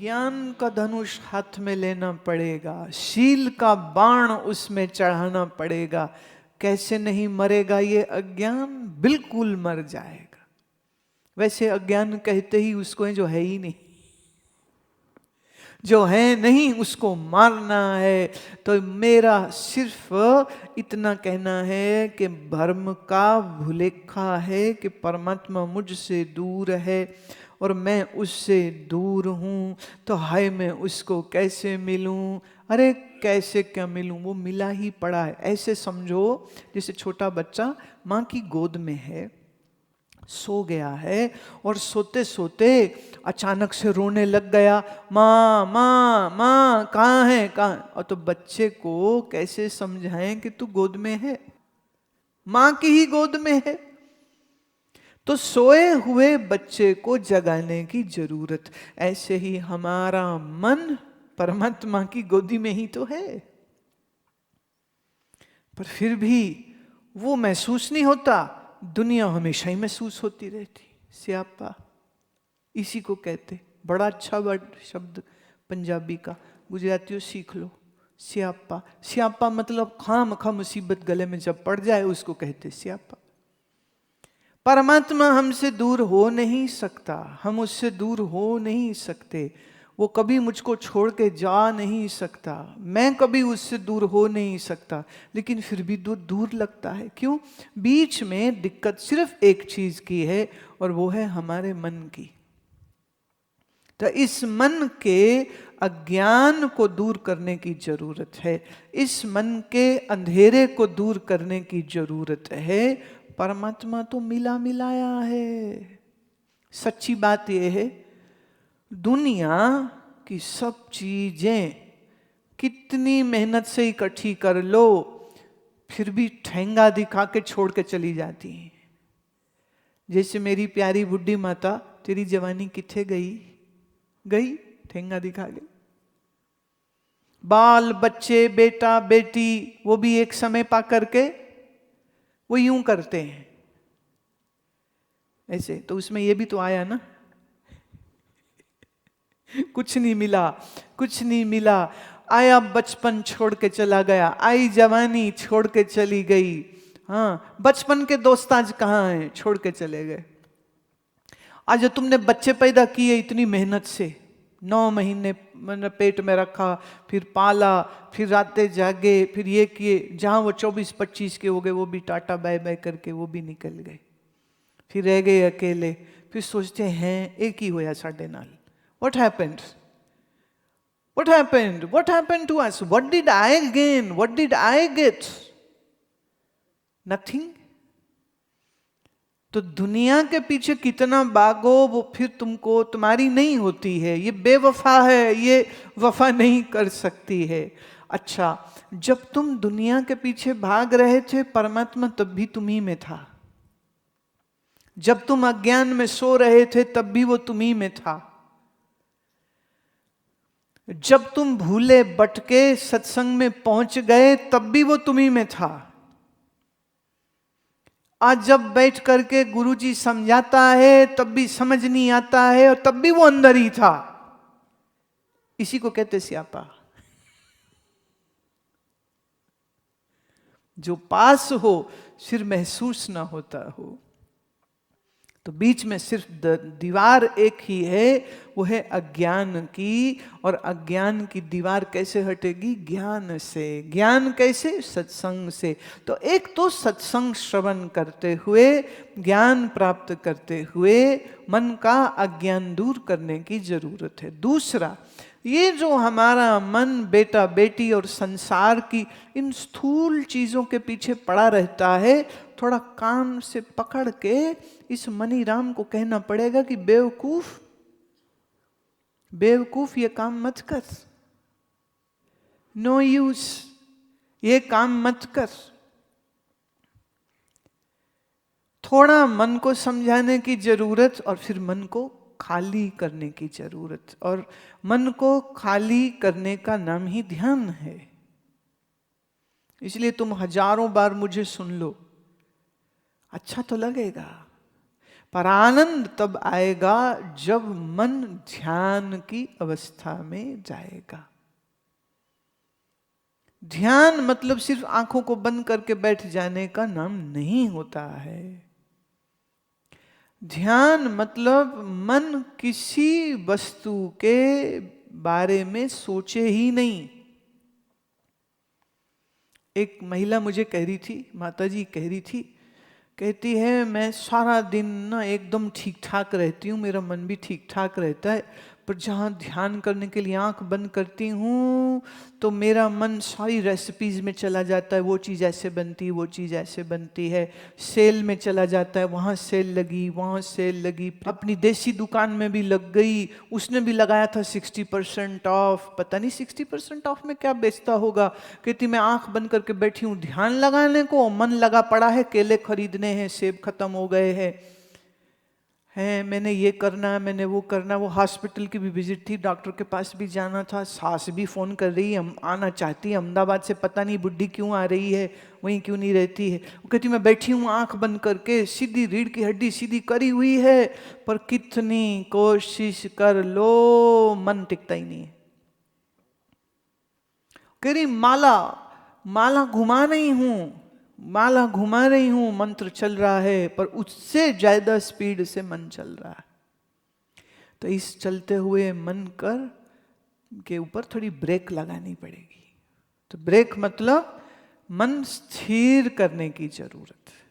ज्ञान का धनुष हाथ में लेना पड़ेगा, शील का बाण उसमें चढ़ाना पड़ेगा। कैसे नहीं मरेगा ये अज्ञान? बिल्कुल मर जाएगा। वैसे अज्ञान कहते ही उसको है जो है ही नहीं, जो है नहीं उसको मारना है। तो मेरा सिर्फ इतना कहना है कि भ्रम का भुलेखा है कि परमात्मा मुझसे दूर है और मैं उससे दूर हूँ, तो हाय मैं उसको कैसे मिलूँ? अरे कैसे क्या मिलूँ, वो मिला ही पड़ा है। ऐसे समझो जैसे छोटा बच्चा माँ की गोद में है, सो गया है और सोते सोते अचानक से रोने लग गया, माँ माँ माँ कहाँ है कहाँ? और तो बच्चे को कैसे समझाएं कि तू गोद में है, माँ की ही गोद में है। तो सोए हुए बच्चे को जगाने की जरूरत। ऐसे ही हमारा मन परमात्मा की गोदी में ही तो है, पर फिर भी वो महसूस नहीं होता। दुनिया हमेशा ही महसूस होती रहती। स्यापा इसी को कहते, बड़ा अच्छा वर्ड शब्द पंजाबी का, गुजरातियों सीख लो। स्यापा, स्यापा मतलब खाम खा मुसीबत गले में जब पड़ जाए उसको कहते स्यापा। परमात्मा हमसे दूर हो नहीं सकता, हम उससे दूर हो नहीं सकते। वो कभी मुझको छोड़ के जा नहीं सकता, मैं कभी उससे दूर हो नहीं सकता, लेकिन फिर भी दूर दूर लगता है। क्यों? बीच में दिक्कत सिर्फ एक चीज की है और वो है हमारे मन की। तो इस मन के अज्ञान को दूर करने की जरूरत है, इस मन के अंधेरे को दूर करने की जरूरत है। परमात्मा तो मिला मिलाया है। सच्ची बात यह है, दुनिया की सब चीजें कितनी मेहनत से इकट्ठी कर लो, फिर भी ठेंगा दिखा के छोड़ के चली जाती हैं। जैसे मेरी प्यारी बुड्ढी माता, तेरी जवानी किथे गई? गई, ठेंगा दिखा गई। बाल बच्चे, बेटा बेटी, वो भी एक समय पा करके वो यूं करते हैं ऐसे। तो उसमें ये भी तो आया ना, कुछ नहीं मिला, कुछ नहीं मिला। आया बचपन छोड़ के चला गया, आई जवानी छोड़ के चली गई। हाँ, बचपन के दोस्त आज कहाँ हैं? छोड़ के चले गए। आज जो तुमने बच्चे पैदा किए इतनी मेहनत से, 9 महीने मैंने पेट में रखा, फिर पाला, फिर रातें जागे, फिर ये किए, जहां वो 24-25 के हो गए वो भी टाटा बाय बाय करके वो भी निकल गए। फिर रह गए अकेले। फिर सोचते हैं एक ही होया साढ़े नाल। What happened? What happened? What happened to us? What did I gain? What did I get? Nothing. तो दुनिया के पीछे कितना भागो वो फिर तुमको तुम्हारी नहीं होती है। ये बेवफा है, ये वफा नहीं कर सकती है। अच्छा, जब तुम दुनिया के पीछे भाग रहे थे, परमात्मा तब भी तुम्ही में था। जब तुम अज्ञान में सो रहे थे तब भी वो तुम्ही में था। जब तुम भूले भटके सत्संग में पहुंच गए तब भी वो तुम्ही में था। आज जब बैठ करके गुरुजी समझाता है तब भी समझ नहीं आता है और तब भी वो अंदर ही था। इसी को कहते स्यापा। जो पास हो फिर महसूस ना होता हो। तो बीच में सिर्फ दीवार एक ही है, वो है अज्ञान की। और अज्ञान की दीवार कैसे हटेगी? ज्ञान से। ज्ञान कैसे? सत्संग से। तो एक तो सत्संग श्रवण करते हुए, ज्ञान प्राप्त करते हुए मन का अज्ञान दूर करने की जरूरत है। दूसरा, ये जो हमारा मन बेटा बेटी और संसार की इन स्थूल चीजों के पीछे पड़ा रहता है, थोड़ा कान से पकड़ के इस मनी राम को कहना पड़ेगा कि बेवकूफ, बेवकूफ ये काम मत कर, नो यूज, ये काम मत कर। थोड़ा मन को समझाने की जरूरत और फिर मन को खाली करने की जरूरत। और मन को खाली करने का नाम ही ध्यान है। इसलिए तुम हजारों बार मुझे सुन लो, अच्छा तो लगेगा, पर आनंद तब आएगा जब मन ध्यान की अवस्था में जाएगा। ध्यान मतलब सिर्फ आंखों को बंद करके बैठ जाने का नाम नहीं होता है। ध्यान मतलब मन किसी वस्तु के बारे में सोचे ही नहीं। एक महिला मुझे कह रही थी, माता जी कह रही थी, कहती है मैं सारा दिन ना एकदम ठीक ठाक रहती हूँ, मेरा मन भी ठीक ठाक रहता है, पर जहाँ ध्यान करने के लिए आंख बंद करती हूँ तो मेरा मन सारी रेसिपीज में चला जाता है, वो चीज़ ऐसे बनती है, वो चीज़ ऐसे बनती है, सेल में चला जाता है, वहाँ सेल लगी, वहाँ सेल लगी, अपनी देसी दुकान में भी लग गई, उसने भी लगाया था 60% ऑफ, पता नहीं 60% ऑफ में क्या बेचता होगा। कहती मैं आंख बंद करके बैठी हूँ ध्यान लगाने को, मन लगा पड़ा है, केले खरीदने हैं, सेब खत्म हो गए हैं, मैंने ये करना है, मैंने वो करना। वो हॉस्पिटल की भी विजिट थी, डॉक्टर के पास भी जाना था, सास भी फ़ोन कर रही है, हम आना चाहती है अहमदाबाद से, पता नहीं बुढ़ी क्यों आ रही है, वहीं क्यों नहीं रहती है। वो कहती मैं बैठी हूँ आंख बंद करके, सीधी रीढ़ की हड्डी सीधी करी हुई है, पर कितनी कोशिश कर लो मन टिकता ही नहीं है। कह रही माला घुमा रही हूँ, माला घुमा रही हूं, मंत्र चल रहा है, पर उससे ज्यादा स्पीड से मन चल रहा है। तो इस चलते हुए मन के ऊपर थोड़ी ब्रेक लगानी पड़ेगी। तो ब्रेक मतलब मन स्थिर करने की जरूरत है।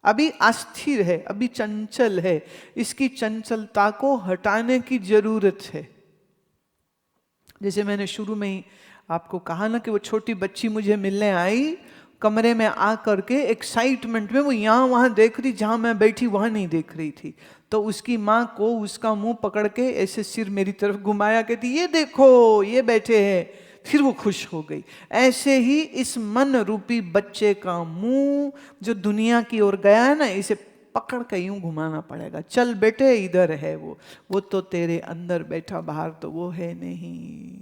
अभी अस्थिर है, अभी चंचल है, इसकी चंचलता को हटाने की जरूरत है। जैसे मैंने शुरू में ही आपको कहा ना कि वो छोटी बच्ची मुझे मिलने आई, कमरे में आ करके एक्साइटमेंट में वो यहाँ वहाँ देख रही, जहाँ मैं बैठी वहाँ नहीं देख रही थी। तो उसकी माँ को उसका मुंह पकड़ के ऐसे सिर मेरी तरफ घुमाया, कहती ये देखो ये बैठे हैं, फिर वो खुश हो गई। ऐसे ही इस मन रूपी बच्चे का मुंह जो दुनिया की ओर गया है ना, इसे पकड़ के यूं घुमाना पड़ेगा। चल बेटे इधर है वो तो तेरे अंदर बैठा, बाहर तो वो है नहीं।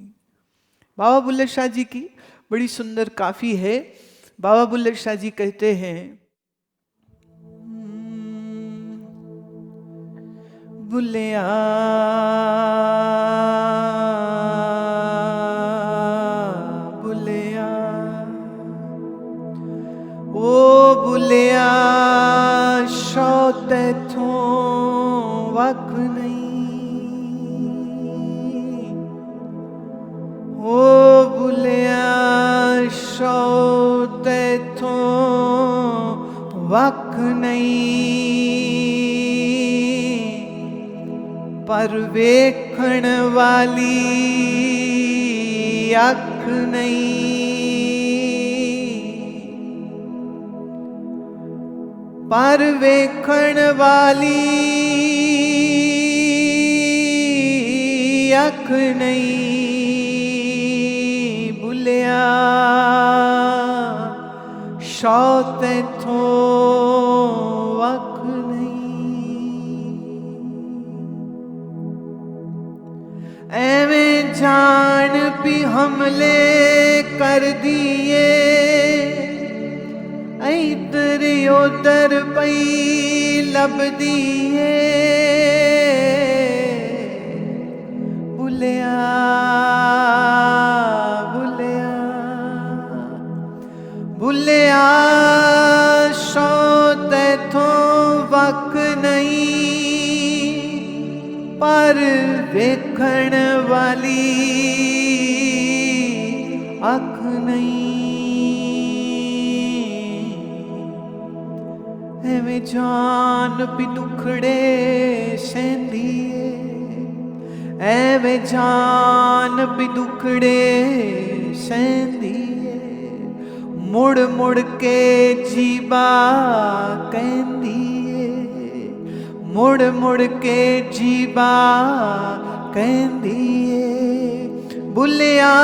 बाबा बुल्ले शाह जी की बड़ी सुंदर काफी है। बाबा बुल्ले शाह जी कहते हैं, बुल्लिया बुल्लिया ओ बुल्लिया शौ तैथों वख नहीं, ओ बुल्लिया शौ तैथों वख नहीं, पर वेखण वाली अख नहीं, पर वेखण वाली अख नहीं, बुल्लिया शौ तैथों वख नहीं। एवें जान भी हमले कर दिए, इधर उधर पई लब दिए, बुल्लिया बुल्लिया बुल्लिया शौ तैथों वख नहीं, पर वेखण वाली अख नहीं। एवें जान भी दुखड़े सहंदिए, एवें जान भी दुखड़े सहंदिए, मुड़ मुड़ के जीबा कहंदिए, मुड़ मुड़ के जीबा कहंदिए, बुल्लिया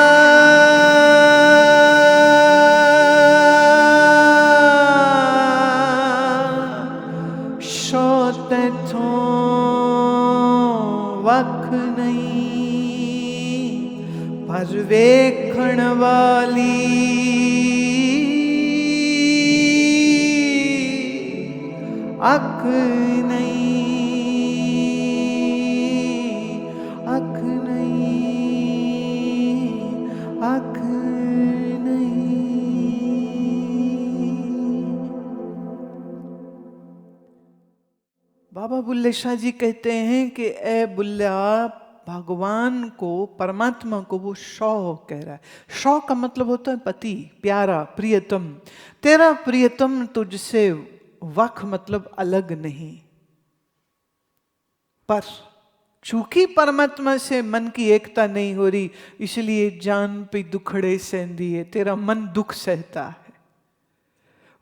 शौ तैथों वख नहीं, पर वेखण वाली अख नहीं, अख नहीं, अख नहीं। बाबा बुल्ले शाह जी कहते हैं कि ए बुल्ला, भगवान को, परमात्मा को वो शौ कह रहा है। शौ का मतलब होता है पति, प्यारा, प्रियतम। तेरा प्रियतम तुझसे वख मतलब अलग नहीं, पर चूंकि परमात्मा से मन की एकता नहीं हो रही, इसलिए जान पे दुखड़े सहंदी है। तेरा मन दुख सहता है।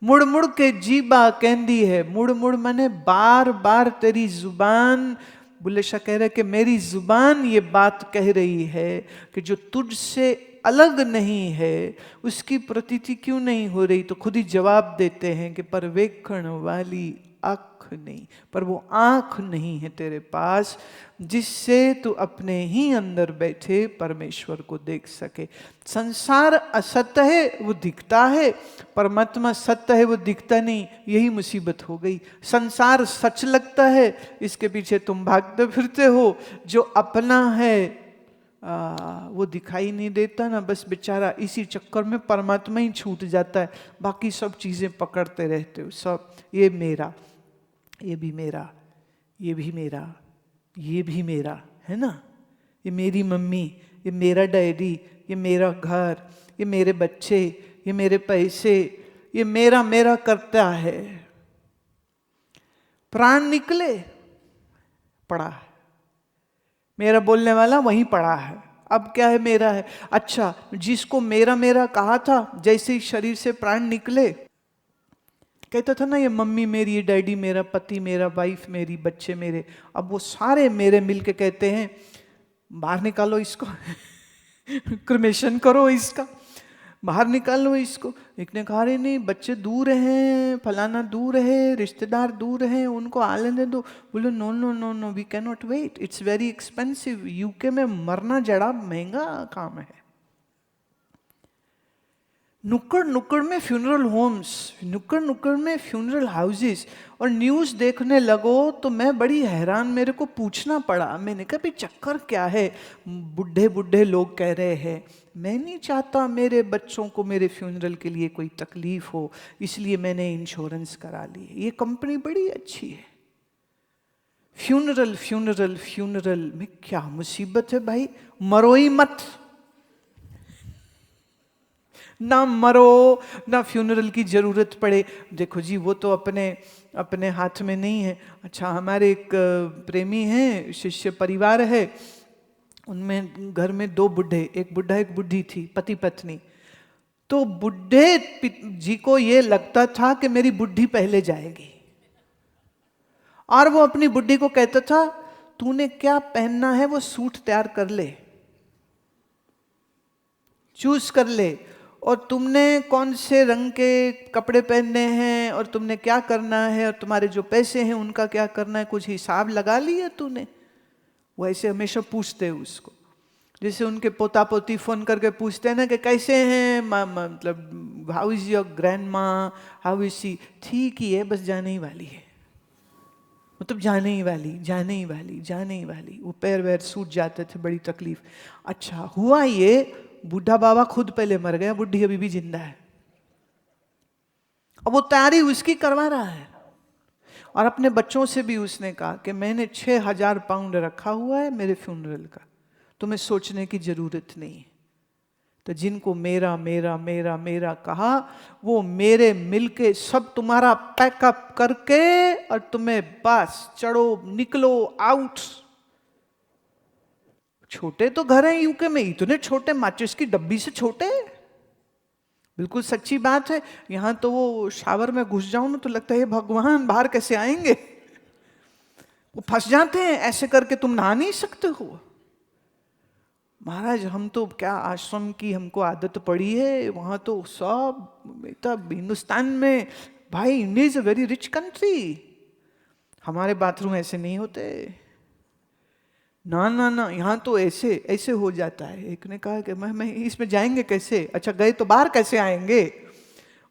मुड़ मुड़ के जीबा कहती है, मुड़ मुड़ मने बार बार तेरी जुबान, बुल्ले शाह कह रहे कि मेरी जुबान ये बात कह रही है कि जो तुझसे अलग नहीं है उसकी प्रतीति क्यों नहीं हो रही। तो खुद ही जवाब देते हैं कि पर वेखण वाली आँख नहीं, पर वो आँख नहीं है तेरे पास जिससे तू अपने ही अंदर बैठे परमेश्वर को देख सके। संसार असत्य है वो दिखता है, परमात्मा सत्य है वो दिखता नहीं। यही मुसीबत हो गई। संसार सच लगता है, इसके पीछे तुम भागते फिरते हो। जो अपना है वो दिखाई नहीं देता ना, बस बेचारा इसी चक्कर में परमात्मा ही छूट जाता है। बाकी सब चीजें पकड़ते रहते हो, सब ये मेरा, ये भी मेरा, ये भी मेरा, ये भी मेरा है ना, ये मेरी मम्मी, ये मेरा डैडी, ये मेरा घर, ये मेरे बच्चे, ये मेरे पैसे, ये मेरा मेरा करता है। प्राण निकले पड़ा है, मेरा बोलने वाला वहीं पड़ा है। अब क्या है, मेरा है। अच्छा, जिसको मेरा मेरा कहा था, जैसे ही शरीर से प्राण निकले, कहता था ना ये मम्मी मेरी, ये डैडी मेरा, पति मेरा, वाइफ मेरी, बच्चे मेरे। अब वो सारे मेरे मिलके कहते हैं बाहर निकालो इसको क्रिमेशन करो इसका, बाहर निकालो इसको। एक ने कहा, अरे नहीं, बच्चे दूर हैं, फलाना दूर है, रिश्तेदार दूर हैं, उनको आ लेने दो। बोले no no no no, we can not wait, it's very expensive. UK में मरना जड़ा महंगा काम है। नुक्कड़ नुक्कड़ में फ्यूनरल होम्स, नुक्कड़ नुक्कड़ में फ्यूनरल हाउसेस। और न्यूज़ देखने लगो तो मैं बड़ी हैरान, मेरे को पूछना पड़ा। मैंने कहा भाई चक्कर क्या है, बुढ़े बुढ़े लोग कह रहे हैं। मैं नहीं चाहता मेरे बच्चों को मेरे फ्यूनरल के लिए कोई तकलीफ हो, इसलिए मैंने इंश्योरेंस करा ली। ये कंपनी बड़ी अच्छी है। फ्यूनरल फ्यूनरल फ्यूनरल में क्या मुसीबत है भाई, मरो ही मत, ना मरो ना फ्यूनरल की जरूरत पड़े। देखो जी, वो तो अपने अपने हाथ में नहीं है। अच्छा, हमारे एक प्रेमी हैं, शिष्य परिवार है, उनमें घर में दो बुढ़े, एक बुढ़ा एक बुढ़ी थी, पति पत्नी। तो बुढ़े जी को ये लगता था कि मेरी बुढ़ी पहले जाएगी, और वो अपनी बुढ़ी को कहता था तूने क्या पहनना है वो सूट तैयार कर ले, चूज कर ले, और तुमने कौन से रंग के कपड़े पहनने हैं, और तुमने क्या करना है, और तुम्हारे जो पैसे हैं उनका क्या करना है, कुछ हिसाब लगा लिया तूने। वो ऐसे हमेशा पूछते हैं उसको, जैसे उनके पोता पोती फोन करके पूछते हैं ना कि कैसे हैं, मतलब हाउ इज योर ग्रैंड माँ, हाउ इज सी। ठीक ही है, बस जाने ही वाली है, मतलब जाने ही वाली, जाने ही वाली, जाने ही वाली। वो पैर वैर सूट जाते थे, बड़ी तकलीफ। अच्छा हुआ ये, बूढ़ा बाबा खुद पहले मर गया, बुढ़ी अभी भी जिंदा है। अब वो तैयारी उसकी करवा रहा है, और अपने बच्चों से भी उसने कहा कि मैंने 6,000 पाउंड रखा हुआ है मेरे फ्यूनरल का, तुम्हें सोचने की जरूरत नहीं। तो जिनको मेरा मेरा मेरा मेरा कहा, वो मेरे मिलके सब तुम्हारा पैकअप करके और तुम्हें बस चढ़ो, निकलो आउट। छोटे तो घर हैं यूके में, इतने छोटे, माचिस की डब्बी से छोटे। बिल्कुल सच्ची बात है। यहां तो वो शावर में घुस जाऊं ना तो लगता है भगवान बाहर कैसे आएंगे, वो फंस जाते हैं, ऐसे करके तुम नहा नहीं सकते हो। महाराज हम तो क्या, आश्रम की हमको आदत पड़ी है, वहां तो सब तब हिंदुस्तान में, भाई India is a very rich country, हमारे बाथरूम ऐसे नहीं होते। ना ना ना, यहाँ तो ऐसे ऐसे हो जाता है। एक ने कहा कि मैं इसमें जाएंगे कैसे, अच्छा गए तो बाहर कैसे आएंगे,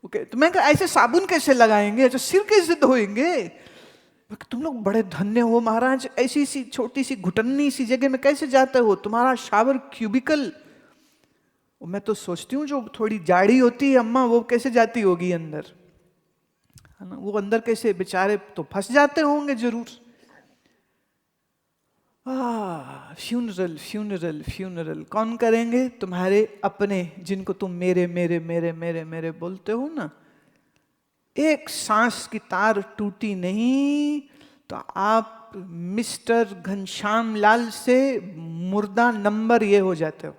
ओके, तो मैं कहा ऐसे साबुन कैसे लगाएंगे, अच्छा सिर कैसे धोएंगे, तुम लोग बड़े धन्य हो महाराज, ऐसी सी छोटी सी घुटन्नी सी जगह में कैसे जाते हो, तुम्हारा शावर क्यूबिकल। मैं तो सोचती हूँ जो थोड़ी जाड़ी होती है अम्मा, वो कैसे जाती होगी अंदर, है ना, वो अंदर कैसे, बेचारे तो फंस जाते होंगे जरूर। फ्यूनरल फ्यूनरल फ्यूनरल कौन करेंगे? तुम्हारे अपने, जिनको तुम मेरे मेरे मेरे मेरे मेरे बोलते हो ना। एक सांस की तार टूटी नहीं तो आप मिस्टर घनश्याम लाल से मुर्दा नंबर ये हो जाते हो।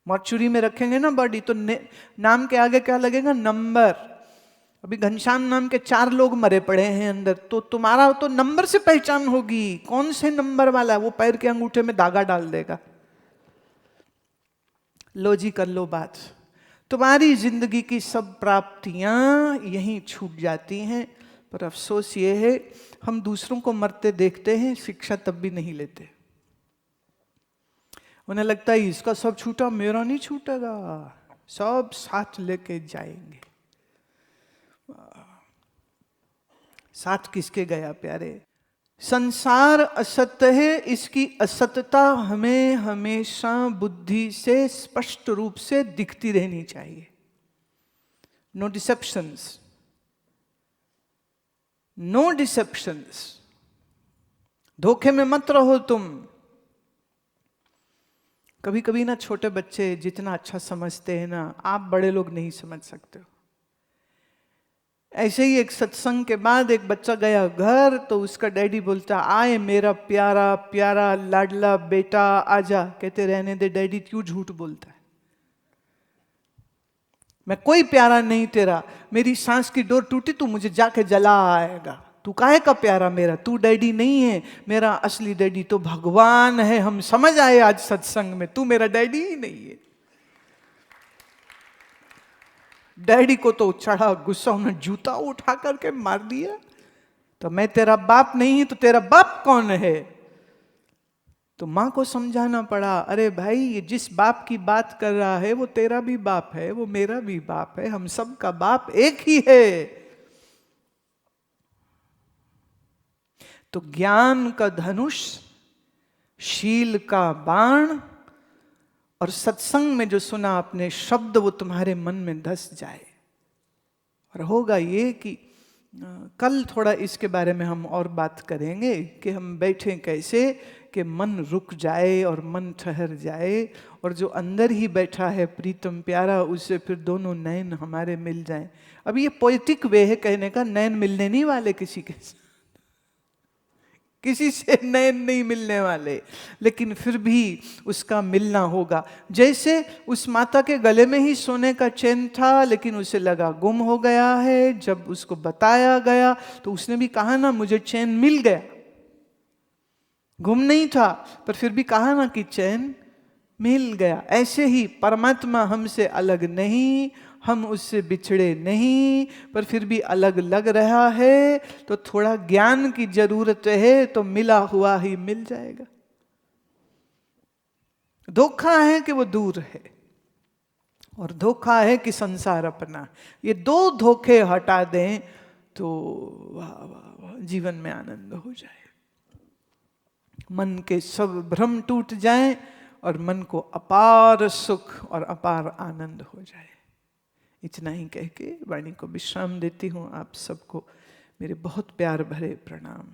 मॉर्चुरी में रखेंगे ना बॉडी, तो नाम के आगे क्या लगेगा? नंबर। अभी घनश्याम नाम के 4 लोग मरे पड़े हैं अंदर, तो तुम्हारा तो नंबर से पहचान होगी कौन से नंबर वाला है। वो पैर के अंगूठे में धागा डाल देगा। लो जी, कर लो बात। तुम्हारी जिंदगी की सब प्राप्तियां यहीं छूट जाती हैं, पर अफसोस ये है हम दूसरों को मरते देखते हैं, शिक्षा तब भी नहीं लेते। उन्हें लगता है इसका सब छूटा, मेरा नहीं छूटेगा, सब साथ लेके जाएंगे। साथ किसके गया प्यारे? संसार असत्य है, इसकी असत्यता हमें हमेशा बुद्धि से स्पष्ट रूप से दिखती रहनी चाहिए। No deceptions, no deceptions. धोखे में मत रहो तुम। कभी कभी ना छोटे बच्चे जितना अच्छा समझते हैं ना, आप बड़े लोग नहीं समझ सकते हो। ऐसे ही एक सत्संग के बाद एक बच्चा गया घर, तो उसका डैडी बोलता, आए मेरा प्यारा प्यारा लाडला बेटा आजा। कहते, रहने दे डैडी, क्यों झूठ बोलता है, मैं कोई प्यारा नहीं तेरा, मेरी सांस की डोर टूटी, तू मुझे जाके जला आएगा, तू काहे का प्यारा मेरा, तू डैडी नहीं है, मेरा असली डैडी तो भगवान है। हम समझ आए आज सत्संग में, तू मेरा डैडी ही नहीं है। डैडी को तो चढ़ा गुस्सा, उन्हें जूता उठा करके मार दिया। तो मैं तेरा बाप नहीं, तो तेरा बाप कौन है? तो मां को समझाना पड़ा, अरे भाई ये जिस बाप की बात कर रहा है वो तेरा भी बाप है, वो मेरा भी बाप है, हम सब का बाप एक ही है। तो ज्ञान का धनुष, शील का बाण और सत्संग में जो सुना आपने शब्द, वो तुम्हारे मन में धस जाए। और होगा ये कि कल थोड़ा इसके बारे में हम और बात करेंगे कि हम बैठें कैसे कि मन रुक जाए और मन ठहर जाए, और जो अंदर ही बैठा है प्रीतम प्यारा, उससे फिर दोनों नैन हमारे मिल जाएं। अब ये पोएटिक वे है कहने का, नैन मिलने नहीं वाले किसी के साथ, किसी से नैन नहीं मिलने वाले, लेकिन फिर भी उसका मिलना होगा। जैसे उस माता के गले में ही सोने का चैन था, लेकिन उसे लगा गुम हो गया है। जब उसको बताया गया तो उसने भी कहा ना, मुझे चैन मिल गया, गुम नहीं था, पर फिर भी कहा ना कि चैन मिल गया। ऐसे ही परमात्मा हमसे अलग नहीं, हम उससे बिछड़े नहीं, पर फिर भी अलग लग रहा है, तो थोड़ा ज्ञान की जरूरत है, तो मिला हुआ ही मिल जाएगा। धोखा है कि वो दूर है, और धोखा है कि संसार अपना। ये 2 धोखे हटा दें तो वाह वाह वाह, जीवन में आनंद हो जाए, मन के सब भ्रम टूट जाएं और मन को अपार सुख और अपार आनंद हो जाए। इतना ही कह के वाणी को विश्राम देती हूँ। आप सबको मेरे बहुत प्यार भरे प्रणाम।